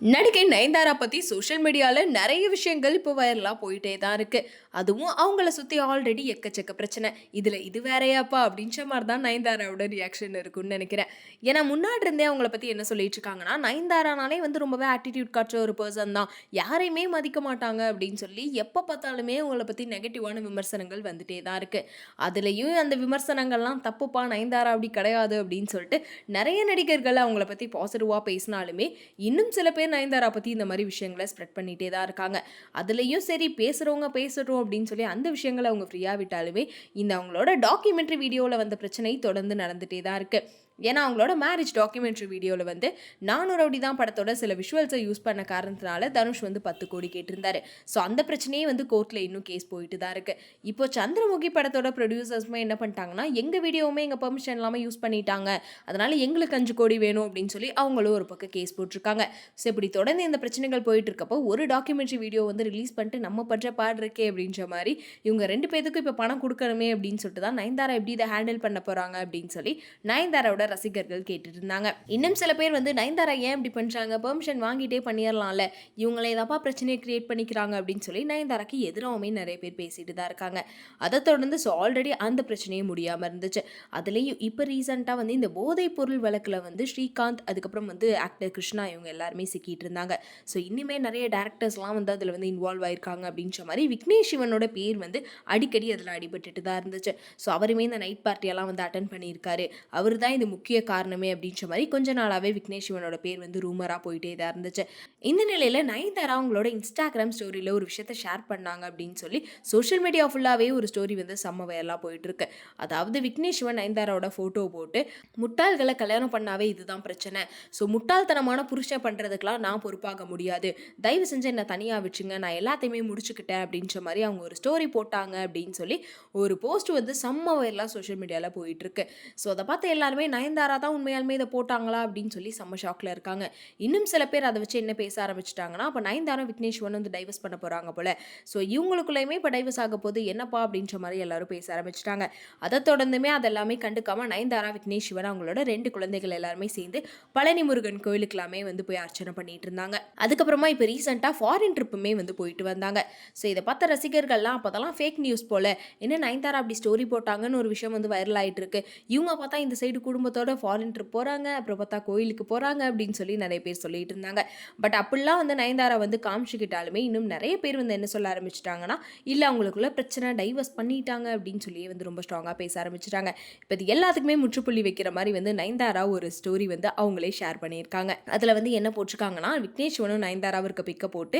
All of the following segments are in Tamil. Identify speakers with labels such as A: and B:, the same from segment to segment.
A: நடிகை நயன்தாரா பத்தி சோஷியல் மீடியால நிறைய விஷயங்கள் இப்போ வைரலா போயிட்டே தான் இருக்கு. அதுவும் அவங்கள சுத்தி ஆல்ரெடி எக்கச்சக்க பிரச்சனை. இதுல இது வேறயாப்பா அப்படின்ற மாதிரி தான் நயன்தாராவோட ரியாக்ஷன் இருக்கும்னு நினைக்கிறேன். ஏன்னா முன்னாடி இருந்தே அவங்கள பத்தி என்ன சொல்லிட்டு இருக்காங்கன்னா, நயன்தாரானாலே வந்து ரொம்பவே ஆட்டிடியூட் காட்டுற ஒரு பர்சன் தான். யாரையுமே மதிக்க மாட்டாங்க அப்படின்னு சொல்லி எப்ப பார்த்தாலுமே அவங்கள பத்தி நெகட்டிவான விமர்சனங்கள் வந்துட்டே தான் இருக்கு. அதுலயும் அந்த விமர்சனங்கள்லாம் தப்புப்பா, நயன்தாரா அப்படி கிடையாது அப்படின்னு சொல்லிட்டு நிறைய நடிகர்கள் அவங்கள பத்தி பாசிட்டிவா பேசினாலுமே இன்னும் சில பேர் நயன்தாரா பத்தி இந்த மாதிரி விஷயங்களை ஸ்ப்ரெட் பண்ணிட்டே தான் இருக்காங்க. அதுலயும் சரி, பேசுறவங்க பேசட்டும் அப்படின்னு சொல்லி அந்த விஷயங்களை அவங்க ஃப்ரீயா விட்டாலுமே இந்த அவங்களோட டாக்குமெண்ட்ரி வீடியோவில் வந்த பிரச்சனை தொடர்ந்து நடந்துட்டே தான் இருக்கு. ஏன்னா அவங்களோட மேரேஜ் டாக்குமெண்ட்ரி வீடியோவில் வந்து நானூறு ரவுடி தான் படத்தோட சில விஷுவல்ஸை யூஸ் பண்ண காரணத்தினால தனுஷ் வந்து 10 கோடி கேட்டிருந்தாரு. ஸோ அந்த பிரச்சனையே வந்து கோர்ட்டில் இன்னும் கேஸ் போயிட்டு தான் இருக்கு. இப்போ சந்திரமுகி படத்தோட ப்ரொடியூசர்ஸுமே என்ன பண்ணிட்டாங்கன்னா, எங்கள் வீடியோவுமே எங்கள் பெர்மிஷன் இல்லாமல் யூஸ் பண்ணிட்டாங்க, அதனால எங்களுக்கு 5 கோடி வேணும் அப்படின்னு சொல்லி அவங்களும் ஒரு பக்கம் கேஸ் போட்டிருக்காங்க. ஸோ இப்படி தொடர்ந்து இந்த பிரச்சனைகள் போயிட்டு இருக்கப்போ ஒரு டாக்குமெண்ட்ரி வீடியோ வந்து ரிலீஸ் பண்ணிட்டு நம்ம பண்ற பாடு இருக்கே அப்படின்ற மாதிரி இவங்க 2 பேத்துக்கும் இப்போ பணம் கொடுக்கணுமே அப்படின்னு சொல்லிட்டு தான் நயன்தாரா எப்படி இதை ஹேண்டில் பண்ண போறாங்க அப்படின்னு சொல்லி நயன்தாராவோட ரசிகர்கள் கேட்டுட்டு இருந்தாங்க. இன்னும் சில பேர் வந்து நயன்தாரா ஏன் இப்படி பண்றாங்க, பெர்மிஷன் வாங்கிட்டே பண்ணிடலாம்ல, இவங்களே ஏதாப்பா பிரச்சனையை கிரியேட் பண்ணிக்கிறாங்க அப்படின்னு சொல்லி நயன்தாராக்கு எதிராகவுமே நிறைய பேர் பேசிட்டு தான் இருக்காங்க. அதை தொடர்ந்து ஸோ ஆல்ரெடி அந்த பிரச்சனையும் முடியாமல் இருந்துச்சு. அதுலேயும் இப்போ ரீசெண்டாக வந்து இந்த போதைப் பொருள் வழக்கில் வந்து ஸ்ரீகாந்த், அதுக்கப்புறம் வந்து ஆக்டர் கிருஷ்ணா, இவங்க எல்லாருமே சிக்கிட்டு இருந்தாங்க. ஸோ இன்னுமே நிறைய டேரக்டர்ஸ்லாம் வந்து அதில் வந்து இன்வால்வ் ஆயிருக்காங்க அப்படின்ற மாதிரி விக்னேஷ் சிவனோட பேர் வந்து அடிக்கடி அதில் அடிபட்டுட்டு தான் இருந்துச்சு. ஸோ அவருமே இந்த நைட் பார்ட்டியெல்லாம் வந்து அட்டன் பண்ணியிருக்காரு, அவர் தான் இது முக்கிய காரணமே அப்படின்ற மாதிரி கொஞ்ச நாளாகவே விக்னேஷ் சிவனோட பேர் வந்து ரூமராக போயிட்டே தான் இருந்துச்சு. இந்த நிலையில் நயன்தாரா அவங்களோட இன்ஸ்டாகிராம் ஸ்டோரியில் ஒரு விஷயத்த ஷேர் பண்ணாங்க அப்படின்னு சொல்லி சோஷியல் மீடியா ஃபுல்லாகவே ஒரு ஸ்டோரி வந்து செம்ம வயலாக போயிட்டு இருக்கு. அதாவது விக்னேஷ் சிவன் நயன்தாராவோட ஃபோட்டோ போட்டு, முட்டாள்களை கல்யாணம் பண்ணாவே இதுதான் பிரச்சனை, ஸோ முட்டாள்தனமான புருஷன் பண்ணுறதுக்கெலாம் நான் பொறுப்பாக முடியாது, தயவு செஞ்சு என்னை தனியாக வச்சுங்க, நான் எல்லாத்தையுமே முடிச்சுக்கிட்டேன் அப்படின்ற மாதிரி அவங்க ஒரு ஸ்டோரி போட்டாங்க அப்படின்னு சொல்லி ஒரு போஸ்ட் வந்து செம்ம வயலாக சோஷியல் மீடியாவில் போயிட்டு இருக்கு. ஸோ அதை பார்த்து எல்லாருமே நயன்தாரா தான் உண்மையாலுமே இதை போட்டாங்களா அப்படின்னு சொல்லி செம்ம ஷாக்கில் இருக்காங்க. இன்னும் சில பேர் அதை வச்சு என்ன பேச ஆரம்பிச்சிட்டாங்கன்னா, அப்போ நயன்தாரா விக்னேஷ் வந்து டைவர்ஸ் பண்ண போகிறாங்க போல, ஸோ இவங்களுக்குள்ளேயுமே இப்போ டைவர்ஸ் ஆக போது என்னப்பா அப்படின்ற மாதிரி எல்லாரும் பேச ஆரம்பிச்சிட்டாங்க. அதை தொடர்ந்துமே அதெல்லாமே கண்டுக்காம நயன்தாரா விக்னேஷ் சிவன் அவங்களோட 2 குழந்தைகள் எல்லாருமே சேர்ந்து பழனி முருகன் கோயிலுக்கெல்லாமே வந்து போய் அர்ச்சனை பண்ணிட்டு இருந்தாங்க. அதுக்கப்புறமா இப்போ ரீசெண்டாக ஃபாரின் ட்ரிப்புமே வந்து போயிட்டு வந்தாங்க. ஸோ இதை பார்த்த ரசிகர்கள்லாம் அப்போதெல்லாம் ஃபேக் நியூஸ் போல, என்ன நயன்தாரா அப்படி ஸ்டோரி போட்டாங்கன்னு ஒரு விஷயம் வந்து வைரல் ஆகிட்டு இருக்கு, இவங்க பார்த்தா இந்த சைடு குடும்பத்தோட ஃபாரின் ட்ரிப் போகிறாங்க, அப்புறம் பார்த்தா கோயிலுக்கு போகிறாங்க அப்படின்னு சொல்லி நிறைய பேர் சொல்லிட்டு இருந்தாங்க. பட் அப்படிலாம் வந்து நயன்தாரா வந்து காமிச்சுக்கிட்டாலுமே இன்னும் நிறைய பேர் வந்து என்ன சொல்ல ஆரம்பிச்சிட்டாங்கன்னா, இல்லை அவங்களுக்குள்ள பிரச்சனை, டைவர்ஸ் பண்ணிட்டாங்க அப்படின்னு சொல்லியே வந்து ரொம்ப ஸ்ட்ராங்காக பேச ஆரம்பிச்சிட்டாங்க. இப்போ இது எல்லாத்துக்குமே முற்றுப்புள்ளி வைக்கிற மாதிரி வந்து நயன்தாரா ஒரு ஸ்டோரி வந்து அவங்களே ஷேர் பண்ணியிருக்காங்க. அதில் வந்து என்ன போட்டிருக்காங்கன்னா, விக்னேஷ் சிவனும் நயன்தாராவும் இருக்க பிக்க போட்டு,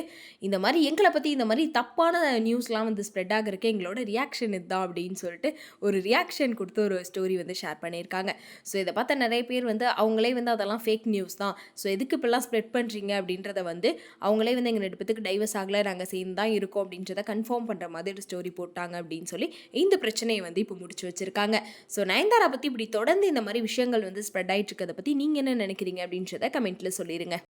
A: இந்த மாதிரி எங்களை பற்றி இந்த மாதிரி தப்பான நியூஸ்லாம் வந்து ஸ்ப்ரெட் ஆகிறதுக்கு எங்களோட ரியாக்ஷன் இதுதான் அப்படின்னு சொல்லிட்டு ஒரு ரியாக்ஷன் கொடுத்து ஒரு ஸ்டோரி வந்து ஷேர் பண்ணியிருக்காங்க. ஸோ இதை பார்த்த நிறைய பேர் வந்து அவங்களே வந்து அதெல்லாம் ஃபேக் நியூஸ் தான், ஸோ எதுக்கு இப்பெல்லாம் ஸ்ப்ரெட் பண்ணுறீங்க அப்படின்றத வந்து அவங்களே வந்து எங்கள் 2 பேத்துக்கு டைவர்ஸ் ஆகலை, நாங்கள் சேர்ந்து தான் இருக்கோம் அப்படின்றத கன்ஃபார்ம் பண்ணுற மாதிரி ஒரு ஸ்டோரி போட்டாங்க அப்படின்னு சொல்லி இந்த பிரச்சனையை வந்து இப்போ முடிச்சு வச்சிருக்காங்க. ஸோ நயன்தாரா பற்றி இப்படி தொடர்ந்து இந்த மாதிரி விஷயங்கள் வந்து ஸ்ப்ரெட் ஆகிட்டு இருக்கிறத பற்றி நீங்கள் என்ன நினைக்கிறீங்க அப்படின்றத கமெண்ட்டில் சொல்லிடுங்க.